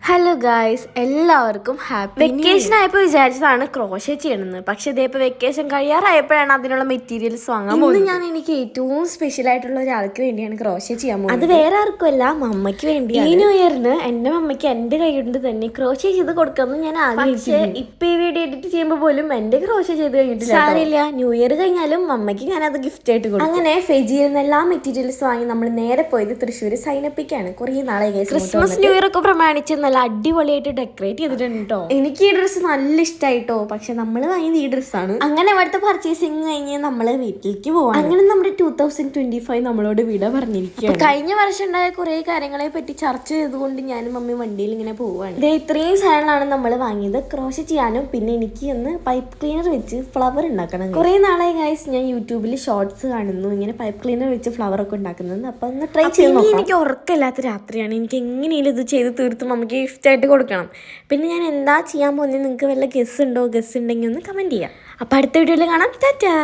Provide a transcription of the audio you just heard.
Hello guys, എല്ലാവർക്കും happy. Vacation ആയപ്പോൾ വിചാരിച്ചതാണ് crochet ചെയ്യണമെന്ന്. പക്ഷെ ഇതേപ്പോൾ വെക്കേഷൻ കഴിയാറായപ്പോഴാണ് അതിനുള്ള മെറ്റീരിയൽസ് വാങ്ങാൻ പോകുന്നത്. ഞാൻ എനിക്ക് ഏറ്റവും സ്പെഷ്യൽ ആയിട്ടുള്ള ഒരാൾക്ക് വേണ്ടിയാണ് ക്രോഷേ ചെയ്യാൻ പോകുന്നത്. അത് വേറെ ആർക്കുമല്ല, മമ്മയ്ക്ക് വേണ്ടി. ഈ ന്യൂ ഇയറിന് എൻ്റെ മമ്മയ്ക്ക് എൻ്റെ കൈ കൊണ്ട് തന്നെ ക്രോഷേ ചെയ്ത് കൊടുക്കാമെന്ന് ഞാൻ ആഗ്രഹിച്ചു. ഇപ്പൊ ഈ വീഡിയോ എഡിറ്റ് ചെയ്യുമ്പോൾ പോലും എൻ്റെ ക്രോഷേ ചെയ്ത് കഴിഞ്ഞിട്ടില്ല. സാരില്ല, ന്യൂ ഇയർ കഴിഞ്ഞാലും മമ്മയ്ക്ക് ഞാനത് ഗിഫ്റ്റ് ആയിട്ട് കൊടുക്കും. അങ്ങനെ ഫെജിയിൽ നിന്ന് എല്ലാ മെറ്റീരിയൽസ് വാങ്ങി നമ്മൾ നേരെ പോയത് തൃശ്ശൂർ സൈനപ്പിക്കാണ്. കുറേ നാളെ ക്രിസ്മസ് ന്യൂ ഇയർ ഒക്കെ പ്രമാണിച്ച് നല്ല അടിപൊളിയായിട്ട് ഡെക്കറേറ്റ് ചെയ്തിട്ടുണ്ട് കേട്ടോ. എനിക്ക് ഈ ഡ്രസ്സ് നല്ല ഇഷ്ടമായിട്ടോ. പക്ഷെ നമ്മൾ വാങ്ങിയത് ഈ ഡ്രസ്സാണ്. അങ്ങനെ അവിടുത്തെ പർച്ചേസിങ് കഴിഞ്ഞ് നമ്മൾ വീട്ടിലേക്ക് പോവാം. അങ്ങനെ നമ്മുടെ 2025 നമ്മളോട് വിട പറഞ്ഞിരിക്കുകയാണ്. കഴിഞ്ഞ വർഷം ഉണ്ടായ കുറെ കാര്യങ്ങളെ പറ്റി ചർച്ച ചെയ്തുകൊണ്ട് ഞാനും മമ്മി വണ്ടിയിൽ ഇങ്ങനെ പോവാണ്. ഇത്രയും സാധനങ്ങളാണ് നമ്മൾ വാങ്ങിയത്. ക്രോഷേ ചെയ്യാനും പിന്നെ എനിക്ക് ഒന്ന് പൈപ്പ് ക്ലീനർ വെച്ച് ഫ്ലവർ ഉണ്ടാക്കണം. കുറെ നാളായി ഗൈസ് ഞാൻ യൂട്യൂബിൽ ഷോർട്സ് കാണുന്നു ഇങ്ങനെ പൈപ്പ് ക്ലീനർ വെച്ച് ഫ്ലവർ ഒക്കെ ഉണ്ടാക്കുന്നത്. അപ്പൊ ഒന്ന് ട്രൈ ചെയ്യുന്നു. എനിക്ക് ഉറക്കമില്ലാത്ത രാത്രിയാണ്. എനിക്ക് എങ്ങനെയും ഇത് ചെയ്ത് തീർത്ത് മമ്മിക്ക് ഗിഫ്റ്റ് ആയിട്ട് കൊടുക്കണം. പിന്നെ ഞാൻ എന്താ ചെയ്യാൻ പോകുന്നത് നിങ്ങൾക്ക് വല്ല ഗസ് ഉണ്ടോ? ഗസ് ഉണ്ടെങ്കിൽ ഒന്ന് കമൻറ്റ് ചെയ്യാം. അപ്പോൾ അടുത്ത വീഡിയോയിൽ കാണാം. ടാറ്റാ.